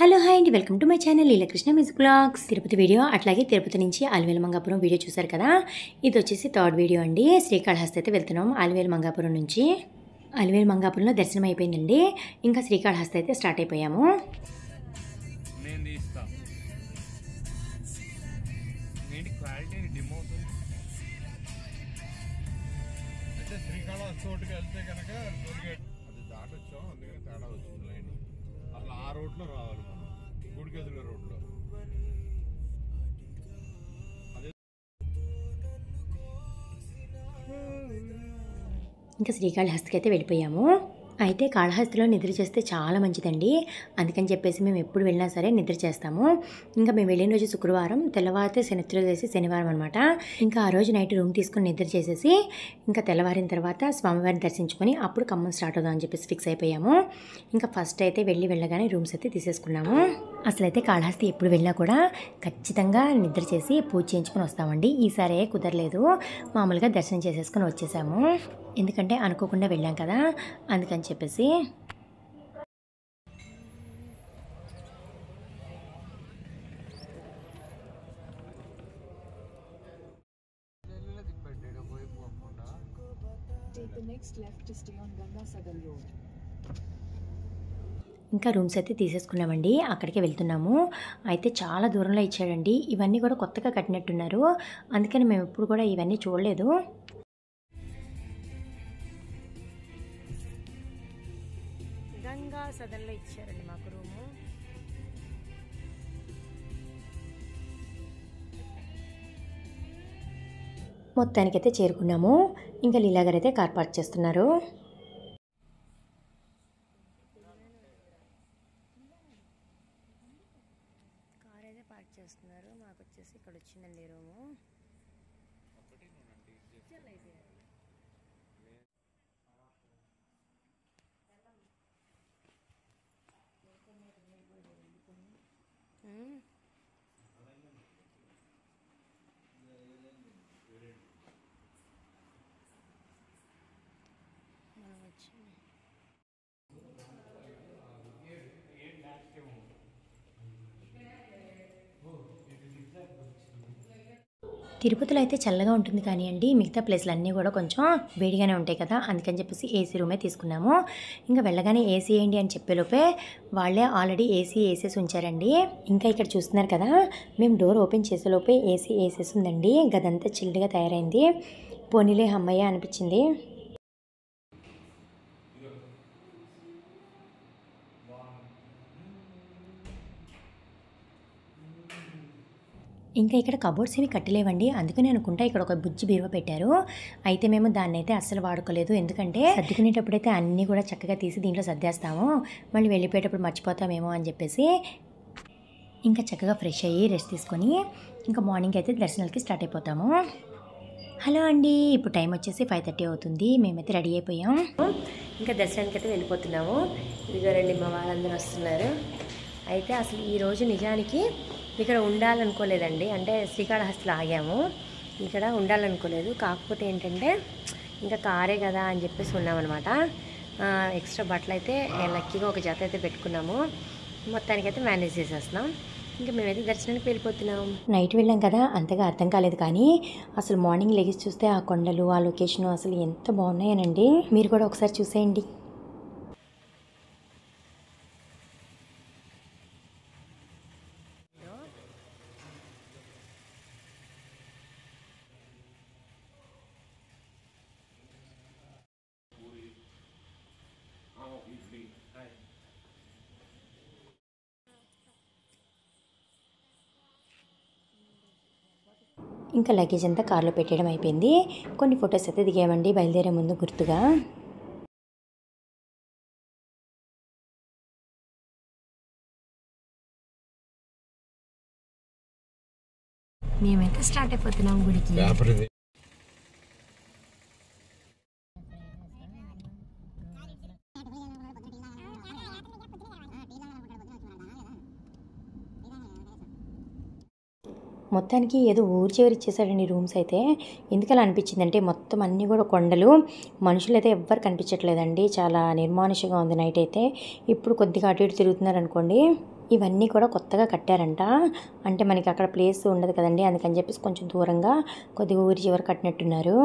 Hello hi అండి, welcome to my channel Leelakrishna music blogs. Tirupati video, అట్లాగే తిరుపతి నుంచి అలివేలు మంగాపురం వీడియో చూసారు కదా. ఇది వచ్చేసి థర్డ్ వీడియో అండి. శ్రీకాళహస్తి అయితే వెళ్తున్నాం అలివేలు మంగాపురం నుంచి. అలివేలు మంగాపురంలో దర్శనం అయిపోయిందండి. ఇంకా శ్రీకాళహస్తి అయితే స్టార్ట్ అయిపోయాము. రోడ్లో రావాలి మనం గుడికెదురుగా రోడ్లో. ఇంకా శ్రీకాళహస్తికి అయితే వెళ్ళిపోయాము. అయితే కాళహస్తిలో నిద్ర చేస్తే చాలా మంచిదండి. అందుకని చెప్పేసి మేము ఎప్పుడు వెళ్ళినా సరే నిద్ర చేస్తాము. ఇంకా మేము వెళ్ళిన రోజు శుక్రవారం, తెల్లవారితే శనిత్రయోదశి శనివారం అనమాట. ఇంకా ఆ రోజు నైట్ రూమ్ తీసుకొని నిద్ర చేసేసి ఇంకా తెల్లవారిన తర్వాత స్వామివారిని దర్శించుకొని అప్పుడు ఖమ్మం స్టార్ట్ అవుదాం అని చెప్పేసి ఫిక్స్ అయిపోయాము. ఇంకా ఫస్ట్ అయితే వెళ్ళగానే రూమ్స్ అయితే తీసేసుకున్నాము. అసలైతే కాళహస్తి ఎప్పుడు వెళ్ళినా కూడా ఖచ్చితంగా నిద్ర చేసి పూజ చేయించుకొని వస్తామండి. ఈసారి కుదరలేదు, మామూలుగా దర్శనం చేసేసుకొని వచ్చేసాము. ఎందుకంటే అనుకోకుండా వెళ్ళాం కదా, అందుకని చెప్పేసి. ఇంకా రూమ్స్ అయితే తీసేసుకున్నామండి, అక్కడికే వెళ్తున్నాము. అయితే చాలా దూరంలో ఇచ్చాడండి. ఇవన్నీ కూడా కొత్తగా కట్టినట్టున్నారు, అందుకని మేము ఎప్పుడు కూడా ఇవన్నీ చూడలేదు. గంగా సదన్లో ఇచ్చారండి మాకు రూము. మొత్తానికైతే చేరుకున్నాము. ఇంకా లీలా గారు అయితే కార్ పార్క్ చేస్తున్నారు. కార్ అయితే పార్క్ చేస్తున్నారు. మాకు వచ్చేసి ఇక్కడ వచ్చిందండి రూము. తిరుపతిలో అయితే చల్లగా ఉంటుంది కానీ అండి, మిగతా ప్లేస్లు అన్నీ కూడా కొంచెం వేడిగానే ఉంటాయి కదా, అందుకని చెప్పేసి ఏసీ రూమే తీసుకున్నాము. ఇంకా వెళ్ళగానే ఏసీ వేయండి అని చెప్పేలోపే వాళ్ళే ఆల్రెడీ ఏసీ వేసేసి ఉంచారండి. ఇంకా ఇక్కడ చూస్తున్నారు కదా, మేము డోర్ ఓపెన్ చేసేలోపే ఏసీ వేసేసి ఉందండి. గదంతా చిల్డ్గా తయారైంది. పోనీలే అమ్మయ్య అనిపించింది. ఇంకా ఇక్కడ కబోర్డ్స్ ఏమి కట్టలేవండి, అందుకని అనుకుంటా ఇక్కడ ఒక బుజ్జి బీరువా పెట్టారు. అయితే మేము దాన్ని అయితే అస్సలు వాడుకోలేదు, ఎందుకంటే సర్దుకునేటప్పుడైతే అన్నీ కూడా చక్కగా తీసి దీంట్లో సర్దేస్తాము, మళ్ళీ వెళ్ళిపోయేటప్పుడు మర్చిపోతామేమో అని చెప్పేసి. ఇంకా చక్కగా ఫ్రెష్ అయ్యి రెస్ట్ తీసుకొని ఇంకా మార్నింగ్ అయితే దర్శనాలకి స్టార్ట్ అయిపోతాము. హలో అండి, ఇప్పుడు టైం వచ్చేసి 5:30 అవుతుంది. మేమైతే రెడీ అయిపోయాం. ఇంకా దర్శనానికి అయితే వెళ్ళిపోతున్నాము. ఇదిగోరండి మా వాళ్ళందరూ వస్తున్నారు. అయితే అసలు ఈరోజు నిజానికి ఇక్కడ ఉండాలనుకోలేదండి, అంటే శ్రీకాళహస్తిలో ఆగాము. ఇక్కడ ఉండాలనుకోలేదు, కాకపోతే ఏంటంటే ఇంకా కారే కదా అని చెప్పేసి ఉన్నామన్నమాట. ఎక్స్ట్రా బట్టలు అయితే లక్కీగా ఒక జత అయితే పెట్టుకున్నాము. మొత్తానికైతే మేనేజ్ చేసేస్తున్నాం. ఇంకా మేమైతే దర్శనానికి వెళ్ళిపోతున్నాం. నైట్ వెళ్ళాం కదా, అంతగా అర్థం కాలేదు, కానీ అసలు మార్నింగ్ లెగిసి చూస్తే ఆ కొండలు, ఆ లొకేషన్ అసలు ఎంత బాగున్నాయనండి. మీరు కూడా ఒకసారి చూసేయండి. ఇంకా లగేజ్ అంతా కార్లో పెట్టడం అయిపోయింది. కొన్ని ఫొటోస్ అయితే దిగామండి బయలుదేరే ముందు గుర్తుగా. మేమైతే స్టార్ట్ అయిపోతున్నాం గుడికి. మొత్తానికి ఏదో ఊరు చివరి ఇచ్చేసాడండి రూమ్స్ అయితే. ఎందుకలా అనిపించిందంటే మొత్తం అన్నీ కూడా కొండలు, మనుషులు అయితే ఎవ్వరు కనిపించట్లేదండి. చాలా నిర్మానుషంగా ఉంది నైట్ అయితే. ఇప్పుడు కొద్దిగా అటు ఇటు తిరుగుతున్నారు అనుకోండి. ఇవన్నీ కూడా కొత్తగా కట్టారంట. అంటే మనకి అక్కడ ప్లేస్ ఉండదు కదండి, అందుకని చెప్పేసి కొంచెం దూరంగా కొద్దిగా ఊరి చివర కట్టినట్టున్నారు.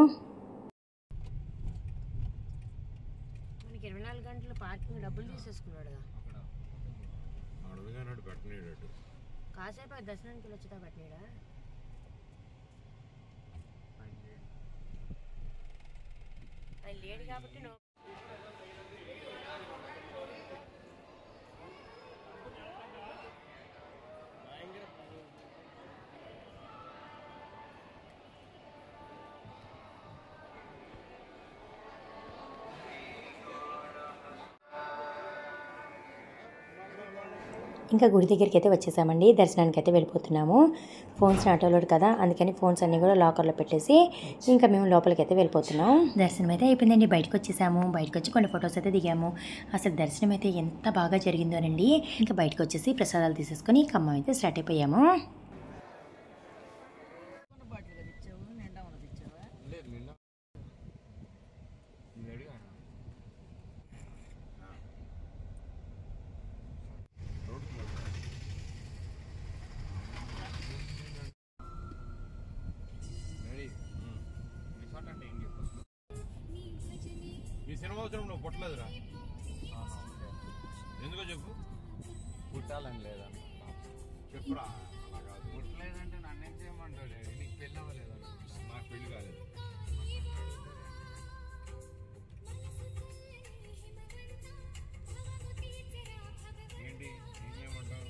మనకి 24 గంటలు పార్కింగ్ డబ్బులు తీసేసుకున్నాడుగా. కాసేపు దర్శనానికి వచ్చేదా పెట్టినాడా? అది లేడు కాబట్టి ఇంకా గుడి దగ్గరికి అయితే వచ్చేసామండి. దర్శనానికి అయితే వెళ్ళిపోతున్నాము. ఫోన్స్ నాట్ అలౌడ్ కదా, అందుకని ఫోన్స్ అన్నీ కూడా లాకర్లో పెట్టేసి ఇంకా మేము లోపలికి అయితే వెళ్ళిపోతున్నాం. దర్శనం అయితే అయిపోయిందండి. బయటకు వచ్చేసాము. బయటకు వచ్చి కొన్ని ఫొటోస్ అయితే దిగాము. అసలు దర్శనం అయితే ఎంత బాగా జరిగిందోనండి. ఇంకా బయటకు వచ్చేసి ప్రసాదాలు తీసేసుకొని ఖమ్మం అయితే స్టార్ట్ అయిపోయాము. ఈ సినిమా వచ్చిన నువ్వు పుట్టలేదురా? ఎందుకో చెప్పు. పుట్టాలని లేదా చెప్పురా. అలా కాదు, పుట్టలేదంటే నన్ను ఏం చేయమంటాడు? నీకు పెళ్ళి అవ్వలేదు అనుకుంటా. నాకు పెళ్లి కాలేదు. ఏంటి ఏం చేయమంటావు?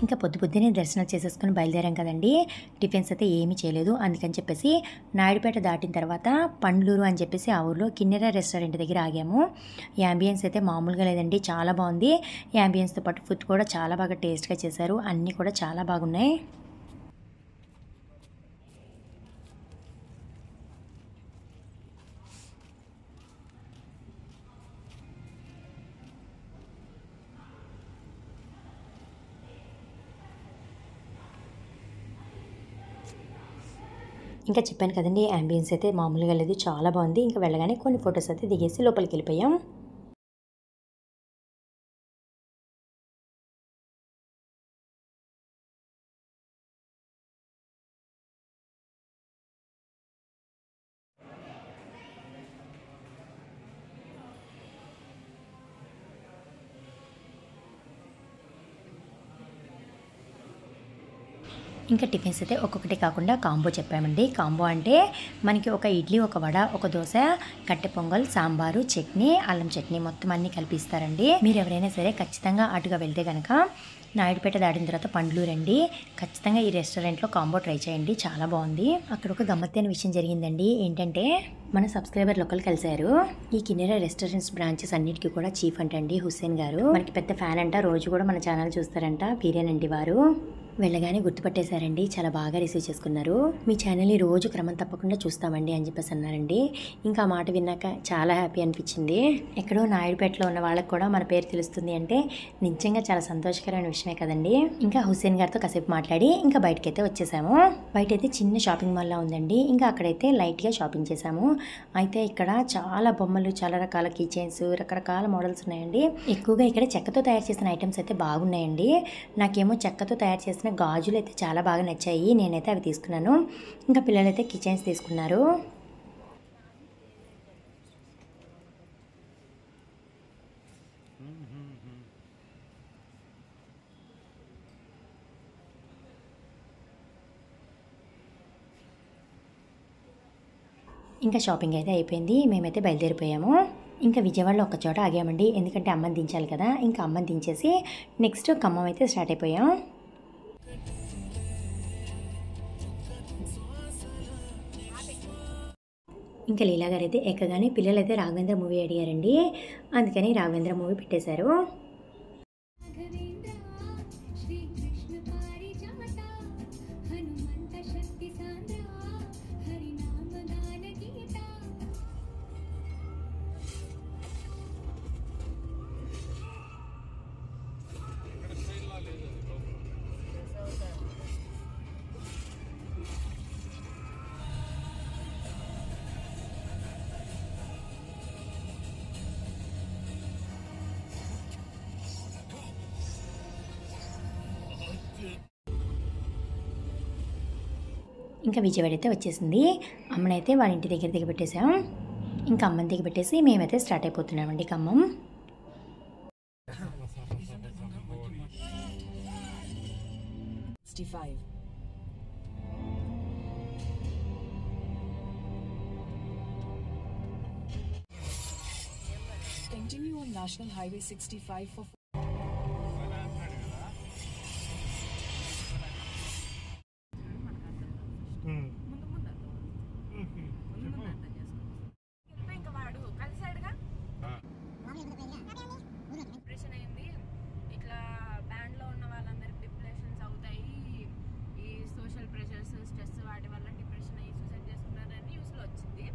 ఇంకా పొద్దునే దర్శనం చేసేసుకొని బయలుదేరాం కదండి. టిఫిన్స్ అయితే ఏమీ చేయలేదు. అందుకని చెప్పేసి నాయుడుపేట దాటిన తర్వాత పండ్లూరు అని చెప్పేసి ఆ ఊర్లో కిన్నెర రెస్టారెంట్ దగ్గర ఆగాము. ఈ యాంబియన్స్ అయితే మామూలుగా లేదండి, చాలా బాగుంది. ఈ యాంబియన్స్తో పాటు ఫుడ్ కూడా చాలా బాగా టేస్ట్గా చేశారు. అన్నీ కూడా చాలా బాగున్నాయి. ఇంకా చెప్పాను కదండి, యాంబియన్స్ అయితే మామూలుగా లేదు, చాలా బాగుంది. ఇంకా వెళ్ళగానే కొన్ని ఫొటోస్ అయితే దిగేసి లోపలికి వెళ్ళిపోయాం. ఇంకా టిఫిన్స్ అయితే ఒక్కొక్కటి కాకుండా కాంబో చెప్పామండి. కాంబో అంటే మనకి ఒక ఇడ్లీ, ఒక వడ, ఒక దోశ, కట్టె పొంగల్, సాంబారు, చట్నీ, అల్లం చట్నీ మొత్తం అన్నీ కలిపిస్తారండి. మీరు ఎవరైనా సరే ఖచ్చితంగా అటుగా వెళ్తే కనుక నాయుడుపేట దాటిన తర్వాత పండ్లు రండి. ఖచ్చితంగా ఈ రెస్టారెంట్లో కాంబో ట్రై చేయండి, చాలా బాగుంది. అక్కడ ఒక గమ్మత్తైన విషయం జరిగిందండి. ఏంటంటే మన సబ్స్క్రైబర్లు ఒకరు కలిశారు. ఈ కిన్నెర రెస్టారెంట్స్ బ్రాంచెస్ అన్నిటికీ కూడా చీఫ్ అంటండి హుస్సేన్ గారు. మనకి పెద్ద ఫ్యాన్ అంట, రోజు కూడా మన ఛానల్ చూస్తారంట. వీరేనండి వారు. వెళ్ళగానే గుర్తుపట్టేశారండి, చాలా బాగా రిసీవ్ చేసుకున్నారు. మీ ఛానల్ని రోజు క్రమం తప్పకుండా చూస్తామండి అని చెప్పేసి అన్నారండి. ఇంకా ఆ మాట విన్నాక చాలా హ్యాపీ అనిపించింది. ఎక్కడో నాయుడుపేటలో ఉన్న వాళ్ళకి కూడా మన పేరు తెలుస్తుంది అంటే నిజంగా చాలా సంతోషకరమైన విషయమే కదండి. ఇంకా హుస్సేన్ గారితో కాసేపు మాట్లాడి ఇంకా బయటకైతే వచ్చేసాము. బయట అయితే చిన్న షాపింగ్ మాల్లా ఉందండి. ఇంకా అక్కడైతే లైట్గా షాపింగ్ చేసాము. అయితే ఇక్కడ చాలా బొమ్మలు, చాలా రకాల కీ చైన్స్, రకరకాల మోడల్స్ ఉన్నాయండి. ఎక్కువగా ఇక్కడ చెక్కతో తయారు చేసిన ఐటమ్స్ అయితే బాగున్నాయండి. నాకేమో చెక్కతో తయారు చేసిన గాజులు అయితే చాలా బాగా నచ్చాయి. నేనైతే అవి తీసుకున్నాను. ఇంకా పిల్లలైతే కీ చైన్స్ తీసుకున్నారు. ఇంకా షాపింగ్ అయితే అయిపోయింది. మేమైతే బయలుదేరిపోయాము. ఇంకా విజయవాడలో ఒక చోట ఆగామండి, ఎందుకంటే అమ్మని దించాలి కదా. ఇంకా అమ్మని దించేసి నెక్స్ట్ ఖమ్మం అయితే స్టార్ట్ అయిపోయాం. ఇంకా లీలా గారు అయితే ఎక్కగానే పిల్లలైతే రాఘవేంద్ర మూవీ అడిగారండి. అందుకని రాఘవేంద్ర మూవీ పెట్టేశారు. ఇంకా విజయవాడ అయితే వచ్చేసింది. అమ్మనైతే వాళ్ళ ఇంటి దగ్గర దిగబెట్టేసాం. ఇంకా అమ్మని దిగబెట్టేసి మేమైతే start అయిపోతున్నామండి Khammam. 65. Continue on National Highway 65 for ఇంకా వాడు కలిసాడుగా డిప్రెషన్ అయింది. ఇట్లా బ్యాండ్ లో ఉన్న వాళ్ళందరికి డిప్రెషన్స్ అవుతాయి, ఈ సోషల్ ప్రెషర్స్ స్ట్రెస్ వాటి వల్ల డిప్రెషన్ అయ్యి సూసైడ్ చేసుకున్నారని న్యూస్ లో వచ్చింది.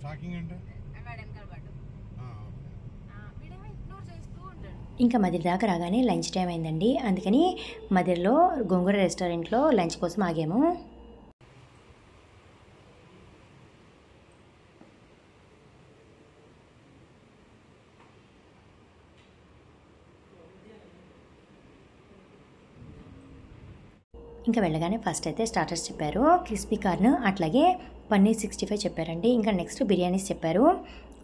స్టాకింగ్ అంటే వాడు వెనకాల వాడు వీడేమో ఇగ్నోర్ చేస్తూ ఉంటాడు. ఇంకా మదిర దాకా రాగానే లంచ్ టైం అయిందండి. అందుకని మదిరలో గోంగూర రెస్టారెంట్లో లంచ్ కోసం ఆగాము. ఇంకా వెళ్ళగానే ఫస్ట్ అయితే స్టార్టర్స్ చెప్పారు. క్రిస్పీ కార్న్, అట్లాగే పన్నీర్ 65 చెప్పారండి. ఇంకా నెక్స్ట్ బిర్యానీస్ చెప్పారు.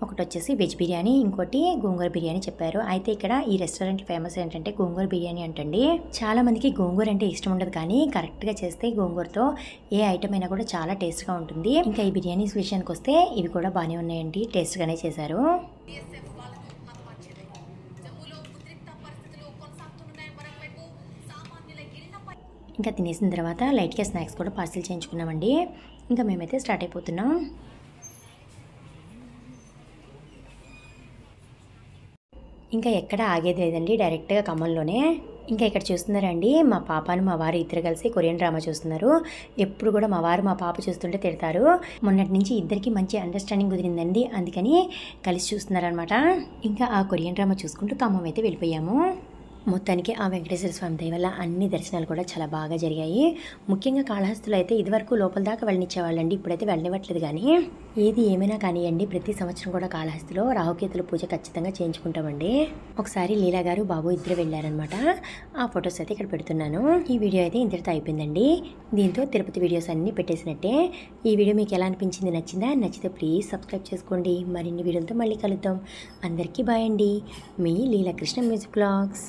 ఒకటి వచ్చేసి వెజ్ బిర్యానీ, ఇంకోటి గోంగూర బిర్యానీ చెప్పారు. అయితే ఇక్కడ ఈ రెస్టారెంట్ ఫేమస్ ఏంటంటే గోంగూర బిర్యానీ అంటండి. చాలా మందికి గోంగూర అంటే ఇష్టం ఉండదు, కానీ కరెక్ట్గా చేస్తే గోంగూరతో ఏ ఐటమ్ అయినా కూడా చాలా టేస్ట్గా ఉంటుంది. ఇంకా ఈ బిర్యానీస్ విషయానికి వస్తే ఇవి కూడా బాగానే ఉన్నాయండి, టేస్ట్గానే చేశారు. ఇంకా తినేసిన తర్వాత లైట్గా స్నాక్స్ కూడా పార్సిల్ చేయించుకున్నామండి. ఇంకా మేమైతే స్టార్ట్ అయిపోతున్నాం. ఇంకా ఎక్కడ ఆగేది లేదండి, డైరెక్ట్గా ఖమ్మంలోనే. ఇంకా ఇక్కడ చూస్తున్నారండి, మా పాపను మా వారు ఇద్దరు కలిసి కొరియన్ డ్రామా చూస్తున్నారు. ఎప్పుడు కూడా మా వారు మా పాప చూస్తుంటే తిడతారు. మొన్నటి నుంచి ఇద్దరికి మంచి అండర్స్టాండింగ్ కుదిరిందండి, అందుకని కలిసి చూస్తున్నారనమాట. ఇంకా ఆ కొరియన్ డ్రామా చూసుకుంటూ ఖమ్మం అయితే వెళ్ళిపోయాము. మొత్తానికి ఆ వెంకటేశ్వర స్వామి దయ వల్ల అన్ని దర్శనాలు కూడా చాలా బాగా జరిగాయి. ముఖ్యంగా కాళహస్తిలో అయితే ఇదివరకు లోపల దాకా వెళ్ళనిచ్చేవాళ్ళండి, ఇప్పుడైతే వెళ్ళనివ్వట్లేదు. కానీ ఏది ఏమైనా కానివ్వండి, ప్రతి సంవత్సరం కూడా కాళహస్తిలో రాహుకేతుల పూజ ఖచ్చితంగా చేయించుకుంటామండి. ఒకసారి లీలా గారు బాబు ఇద్దరు వెళ్ళారనమాట. ఆ ఫొటోస్ అయితే ఇక్కడ పెడుతున్నాను. ఈ వీడియో అయితే ఇంతటితో అయిపోయిందండి. దీంతో తిరుపతి వీడియోస్ అన్నీ పెట్టేసినట్టే. ఈ వీడియో మీకు ఎలా అనిపించింది, నచ్చిందా? నచ్చితే ప్లీజ్ సబ్స్క్రైబ్ చేసుకోండి. మరిన్ని వీడియోలతో మళ్ళీ కలుద్దాం. అందరికీ బాయ్ అండి. మీ లీలా కృష్ణ మ్యూజిక్ బ్లాగ్స్.